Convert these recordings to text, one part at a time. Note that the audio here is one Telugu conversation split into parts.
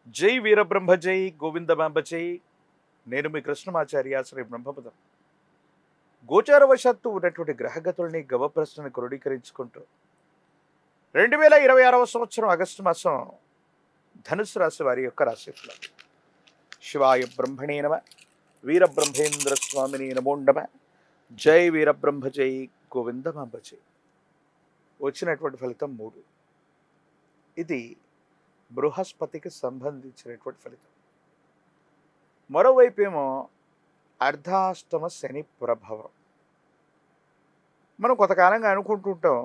జై వీరబ్రహ్మ జై గోవిందమాంబ జై. నేను మీ కృష్ణమాచార్య శ్రీ బ్రహ్మపదం. గోచారవశాత్తు ఉన్నటువంటి గ్రహగతుల్ని గవప్రశ్నను క్రోడీకరించుకుంటూ 2026 సంవత్సరం ఆగస్టు మాసం ధనుసు రాశి వారి యొక్క రాశిఫలం. శివాయ బ్రహ్మణే నమ. వీరబ్రహ్మేంద్ర స్వామిని నమో నమ. జై వీరబ్రహ్మ జై గోవిందమాంబ జై. వచ్చినటువంటి ఫలితం 3. ఇది బృహస్పతికి సంబంధించినటువంటి ఫలితం. మరోవైపు ఏమో అర్ధాష్టమ శని ప్రభావం. మనం కొంతకాలంగా అనుకుంటుంటాం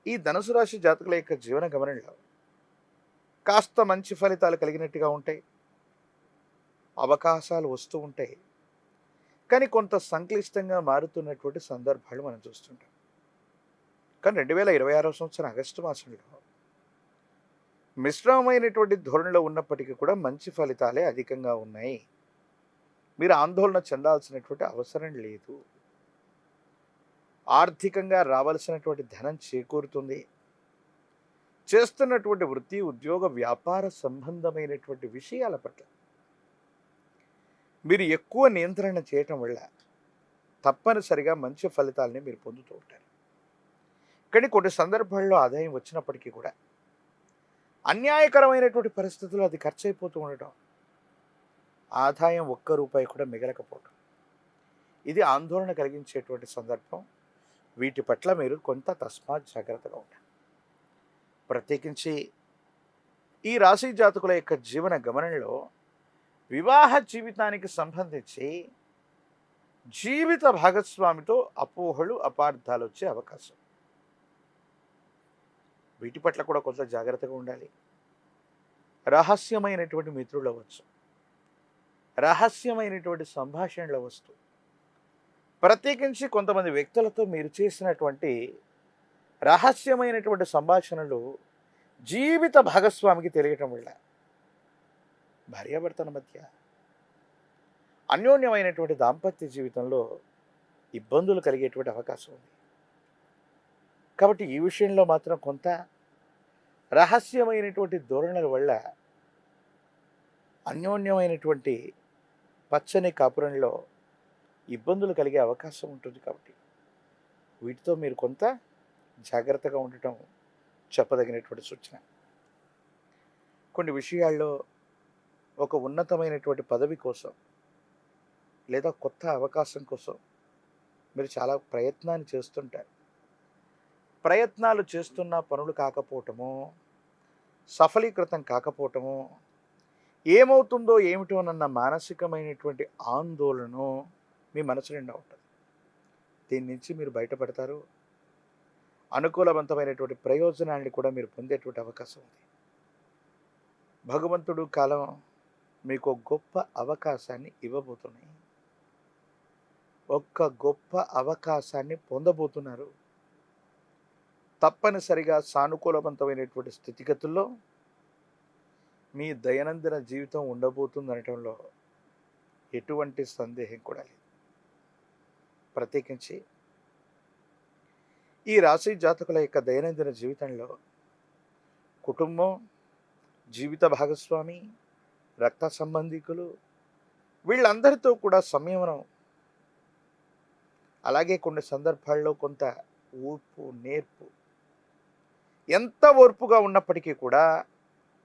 ఈ ధనుసు రాశి జాతకుల యొక్క జీవన గమనంలో కాస్త మంచి ఫలితాలు కలిగినట్టుగా ఉంటాయి, అవకాశాలు వస్తూ ఉంటాయి. కానీ కొంత సంక్లిష్టంగా మారుతున్నటువంటి సందర్భాలు మనం చూస్తుంటాం. కానీ 2026 సంవత్సరం ఆగస్టు మాసంలో మిశ్రమమైనటువంటి ధోరణిలో ఉన్నప్పటికీ కూడా మంచి ఫలితాలే అధికంగా ఉన్నాయి. మీరు ఆందోళన చెందాల్సినటువంటి అవసరం లేదు. ఆర్థికంగా రావాల్సినటువంటి ధనం చేకూరుతుంది. చేస్తున్నటువంటి వృత్తి, ఉద్యోగ, వ్యాపార సంబంధమైనటువంటి విషయాల పట్ల మీరు ఎక్కువ నియంత్రణ చేయటం వల్ల తప్పనిసరిగా మంచి ఫలితాలని మీరు పొందుతూ ఉంటారు. కానీ కొన్ని సందర్భాల్లో ఆదాయం వచ్చినప్పటికీ కూడా అన్యాయకరమైనటువంటి పరిస్థితుల్లో అది ఖర్చు అయిపోతూ ఉండటం, ఆదాయం ఒక్క రూపాయి కూడా మిగలకపోవటం, ఇది ఆందోళన కలిగించేటువంటి సందర్భం. వీటి పట్ల మీరు కొంత తస్మాత్ జాగ్రత్తగా ఉండాలి. ప్రత్యేకించి ఈ రాశి జాతకుల యొక్క జీవన గమనంలో వివాహ జీవితానికి సంబంధించి జీవిత భాగస్వామితో అపోహలు, అపార్థాలు వచ్చే అవకాశం. వీటి పట్ల కూడా కొంత జాగ్రత్తగా ఉండాలి. రహస్యమైనటువంటి మిత్రులు అవ్వచ్చు, రహస్యమైనటువంటి సంభాషణలు వస్తూ, ప్రత్యేకించి కొంతమంది వ్యక్తులతో మీరు చేసినటువంటి రహస్యమైనటువంటి సంభాషణలు జీవిత భాగస్వామికి తెలియటం వల్ల భార్యాభర్తల మధ్య అన్యోన్యమైనటువంటి దాంపత్య జీవితంలో ఇబ్బందులు కలిగేటువంటి అవకాశం ఉంది. కాబట్టి ఈ విషయంలో మాత్రం కొంత రహస్యమైనటువంటి ధోరణుల వల్ల అన్యోన్యమైనటువంటి పచ్చని కాపురంలో ఇబ్బందులు కలిగే అవకాశం ఉంటుంది. కాబట్టి వీటితో మీరు కొంత జాగ్రత్తగా ఉండటం చెప్పదగినటువంటి సూచన. కొన్ని విషయాల్లో ఒక ఉన్నతమైనటువంటి పదవి కోసం లేదా కొత్త అవకాశం కోసం మీరు చాలా ప్రయత్నాన్ని చేస్తుంటారు. ప్రయత్నాలు చేస్తున్న పనులు కాకపోవటము, సఫలీకృతం కాకపోవటము, ఏమవుతుందో ఏమిటోనన్న మానసికమైనటువంటి ఆందోళన మీ మనసు నిండా ఉంటుంది. దీని నుంచి మీరు బయటపడతారు. అనుకూలవంతమైనటువంటి ప్రయోజనాన్ని కూడా మీరు పొందేటువంటి అవకాశం ఉంది. భగవంతుడు కాలం మీకు గొప్ప అవకాశాన్ని ఇవ్వబోతున్నాయి. ఒక్క గొప్ప అవకాశాన్ని పొందబోతున్నారు. తప్పనిసరిగా సానుకూలవంతమైనటువంటి స్థితిగతుల్లో మీ దైనందిన జీవితం ఉండబోతుంది అనటంలో ఎటువంటి సందేహం కూడా లేదు. ప్రత్యేకించి ఈ రాశి జాతకుల యొక్క దైనందిన జీవితంలో కుటుంబం, జీవిత భాగస్వామి, రక్త సంబంధికులు, వీళ్ళందరితో కూడా సంయమనం, అలాగే కొన్ని సందర్భాల్లో కొంత ఓర్పు, నేర్పు, ఎంత ఓర్పుగా ఉన్నప్పటికీ కూడా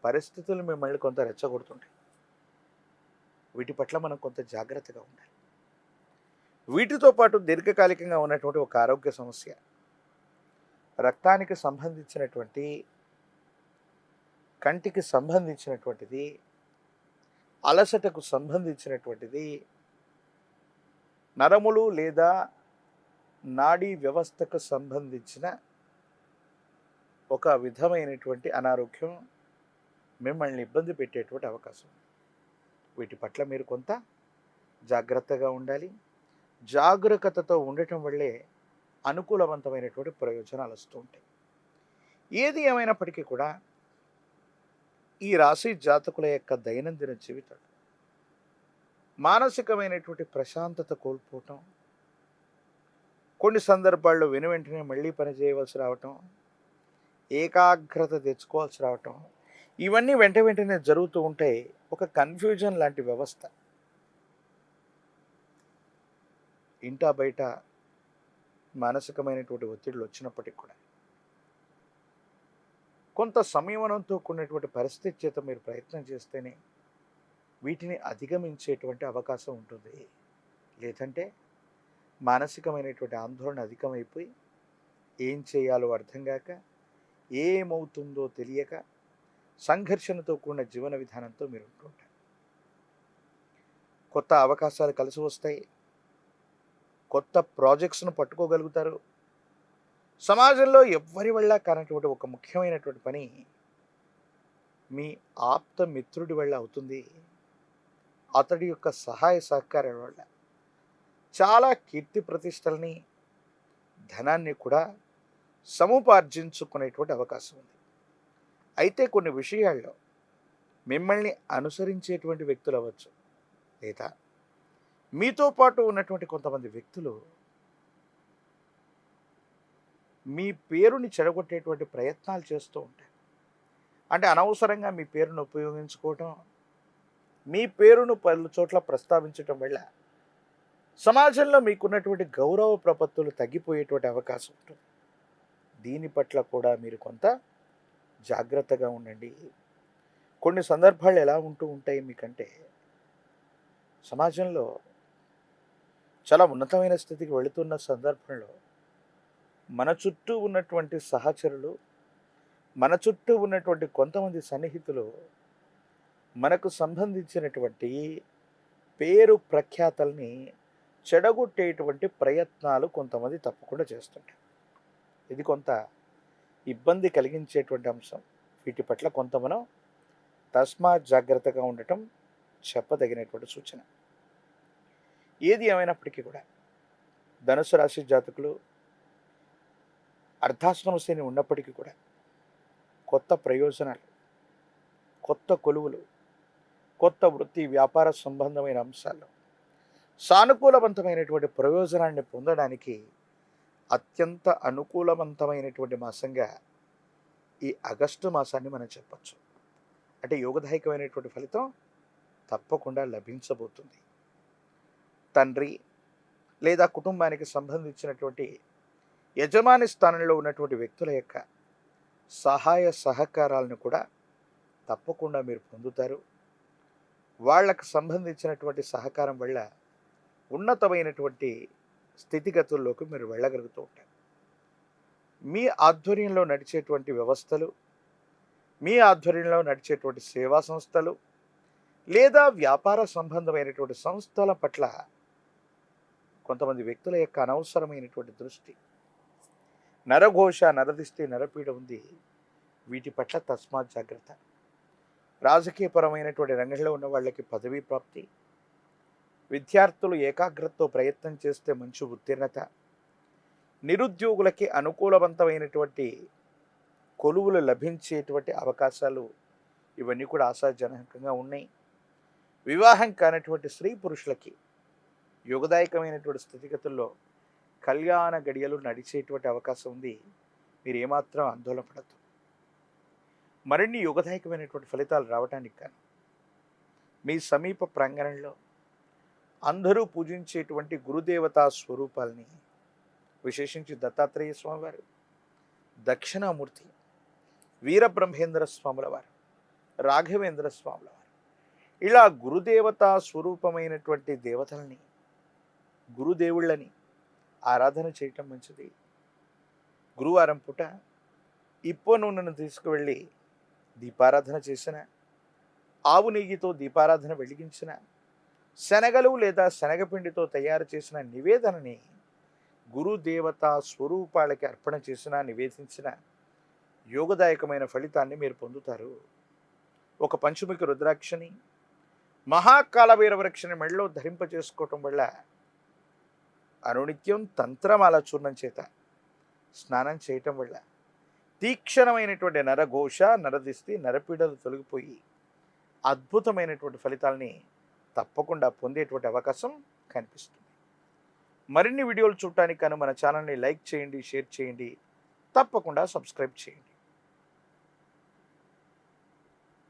పరిస్థితులు మిమ్మల్ని కొంత రెచ్చగొడుతుంటాయి. వీటి పట్ల మనం కొంత జాగ్రత్తగా ఉండాలి. వీటితో పాటు దీర్ఘకాలికంగా ఉన్నటువంటి ఒక ఆరోగ్య సమస్య, రక్తానికి సంబంధించినటువంటి, కంటికి సంబంధించినటువంటిది, అలసటకు సంబంధించినటువంటిది, నరములు లేదా నాడీ వ్యవస్థకు సంబంధించిన ఒక విధమైనటువంటి అనారోగ్యం మిమ్మల్ని ఇబ్బంది పెట్టేటువంటి అవకాశం. వీటి పట్ల మీరు కొంత జాగ్రత్తగా ఉండాలి. జాగరూకతతో ఉండటం వల్లే అనుకూలవంతమైనటువంటి ప్రయోజనాలు వస్తూ ఉంటాయి. ఏది ఏమైనప్పటికీ కూడా ఈ రాశి జాతకుల యొక్క దైనందిన జీవితం మానసికమైనటువంటి ప్రశాంతత కోల్పోవటం, కొన్ని సందర్భాల్లో వెంటనే మళ్ళీ పని చేయవలసి రావటం, ఏకాగ్రత తెచ్చుకోవాల్సి రావటం, ఇవన్నీ వెంటనే జరుగుతూ ఉంటే ఒక కన్ఫ్యూజన్ లాంటి వ్యవస్థ ఇంటా బయట మానసికమైనటువంటి ఒత్తిడులు వచ్చినప్పటికి కూడా కొంత సంయమనంతో కూడినటువంటి పరిస్థితి చేత మీరు ప్రయత్నం చేస్తేనే వీటిని అధిగమించేటువంటి అవకాశం ఉంటుంది. లేదంటే మానసికమైనటువంటి ఆందోళన అధికమైపోయి ఏం చేయాలో అర్థం కాక, ఏమవుతుందో తెలియక సంఘర్షణతో కూడిన జీవన విధానంతో మీరు ఉంటుంటారు. కొత్త అవకాశాలు కలిసి వస్తాయి, కొత్త ప్రాజెక్ట్స్ను పట్టుకోగలుగుతారు. సమాజంలో ఎవ్వరి వల్ల కానటువంటి ఒక ముఖ్యమైనటువంటి పని మీ ఆప్త మిత్రుడి వల్ల అవుతుంది. అతడి యొక్క సహాయ సహకారాల వల్ల చాలా కీర్తి ప్రతిష్టల్ని, ధనాన్ని కూడా సముపార్జించుకునేటువంటి అవకాశం ఉంది. అయితే కొన్ని విషయాల్లో మిమ్మల్ని అనుసరించేటువంటి వ్యక్తులు అవ్వచ్చు, లేదా మీతో పాటు ఉన్నటువంటి కొంతమంది వ్యక్తులు మీ పేరుని చెడగొట్టేటువంటి ప్రయత్నాలు చేస్తూ ఉంటారు. అంటే అనవసరంగా మీ పేరును ఉపయోగించుకోవటం, మీ పేరును పలు చోట్ల ప్రస్తావించటం వల్ల సమాజంలో మీకున్నటువంటి గౌరవ ప్రపత్తులు తగ్గిపోయేటువంటి అవకాశం ఉంటుంది. దీని పట్ల కూడా మీరు కొంత జాగ్రత్తగా ఉండండి. కొన్ని సందర్భాలు ఎలా ఉంటూ ఉంటాయి మీకంటే, సమాజంలో చాలా ఉన్నతమైన స్థితికి వెళుతున్న సందర్భంలో మన చుట్టూ ఉన్నటువంటి సహచరులు, మన చుట్టూ ఉన్నటువంటి కొంతమంది సన్నిహితులు మనకు సంబంధించినటువంటి పేరు ప్రఖ్యాతల్ని చెడగొట్టేటువంటి ప్రయత్నాలు కొంతమంది తప్పకుండా చేస్తుంటారు. ఇది కొంత ఇబ్బంది కలిగించేటువంటి అంశం. వీటి పట్ల కొంత మనం తస్మాత్ జాగ్రత్తగా ఉండటం చెప్పదగినటువంటి సూచన. ఏది ఏమైనప్పటికీ కూడా ధనుసు రాశి జాతకులు అర్ధాశ్రమ శని ఉన్నప్పటికీ కూడా కొత్త ప్రయోజనాలు, కొత్త కొలువులు, కొత్త వృత్తి వ్యాపార సంబంధమైన అంశాల్లో సానుకూలవంతమైనటువంటి ప్రయోజనాన్ని పొందడానికి అత్యంత అనుకూలవంతమైనటువంటి మాసంగా ఈ ఆగస్టు మాసాన్ని మనం చెప్పచ్చు. అంటే యోగదాయకమైనటువంటి ఫలితం తప్పకుండా లభించబోతుంది. తండ్రి లేదా కుటుంబానికి సంబంధించినటువంటి యజమాని స్థానంలో ఉన్నటువంటి వ్యక్తుల యొక్క సహాయ సహకారాలను కూడా తప్పకుండా మీరు పొందుతారు. వాళ్ళకు సంబంధించినటువంటి సహకారం వల్ల ఉన్నతమైనటువంటి స్థితిగతుల్లోకి మీరు వెళ్ళగలుగుతూ ఉంటారు. మీ ఆధ్వర్యంలో నడిచేటువంటి వ్యవస్థలు, మీ ఆధ్వర్యంలో నడిచేటువంటి సేవా సంస్థలు లేదా వ్యాపార సంబంధమైనటువంటి సంస్థల పట్ల కొంతమంది వ్యక్తుల యొక్క అనవసరమైనటువంటి దృష్టి, నరఘోష, నరదిష్టి, నరపీడ ఉంది. వీటి పట్ల తస్మాత్ జాగ్రత్త. రాజకీయపరమైనటువంటి రంగంలో ఉన్న వాళ్ళకి పదవీ ప్రాప్తి, విద్యార్థులు ఏకాగ్రతతో ప్రయత్నం చేస్తే మంచి ఉత్తీర్ణత, నిరుద్యోగులకి అనుకూలవంతమైనటువంటి కొలువులు లభించేటువంటి అవకాశాలు, ఇవన్నీ కూడా ఆశాజనకంగా ఉన్నాయి. వివాహం కానటువంటి స్త్రీ పురుషులకి యోగదాయకమైనటువంటి స్థితిగతుల్లో కళ్యాణ గడియలు నడిచేటువంటి అవకాశం ఉంది. మీరు ఏమాత్రం ఆందోళన పడద్దు. మరిన్ని యోగదాయకమైనటువంటి ఫలితాలు రావడానికి కానీ మీ సమీప ప్రాంగణంలో అందరూ పూజించేటువంటి గురుదేవతా స్వరూపాలని, విశేషించి దత్తాత్రేయ స్వామివారు, దక్షిణామూర్తి, వీరబ్రహ్మేంద్ర స్వాముల వారు, రాఘవేంద్ర స్వాముల వారు, ఇలా గురుదేవతా స్వరూపమైనటువంటి దేవతల్ని, గురుదేవుళ్ళని ఆరాధన చేయటం మంచిది. గురువారం పూట ఇప్ప నూనెను తీసుకువెళ్ళి దీపారాధన చేసిన, ఆవు నెయ్యితో దీపారాధన వెలిగించిన, శనగలు లేదా శనగపిండితో తయారు చేసిన నివేదనని గురుదేవతా స్వరూపాలకి అర్పణ చేసిన, నివేదించిన యోగదాయకమైన ఫలితాన్ని మీరు పొందుతారు. ఒక పంచముఖి రుద్రాక్షని, మహాకాలభైరవ వృక్షని మెడలో ధరింపజేసుకోవటం వల్ల అనునిత్యం తంత్రమాల చూర్ణం చేత స్నానం చేయటం వల్ల తీక్షణమైనటువంటి నరఘోష, నరదిష్టి, నరపీడలు తొలగిపోయి అద్భుతమైనటువంటి ఫలితాలని తప్పకుండా పొందేటువంటి అవకాశం కనిపిస్తుంది. మరిన్ని వీడియోలు చూడటానికి మన ఛానల్ని లైక్ చేయండి, షేర్ చేయండి, తప్పకుండా సబ్స్క్రైబ్ చేయండి.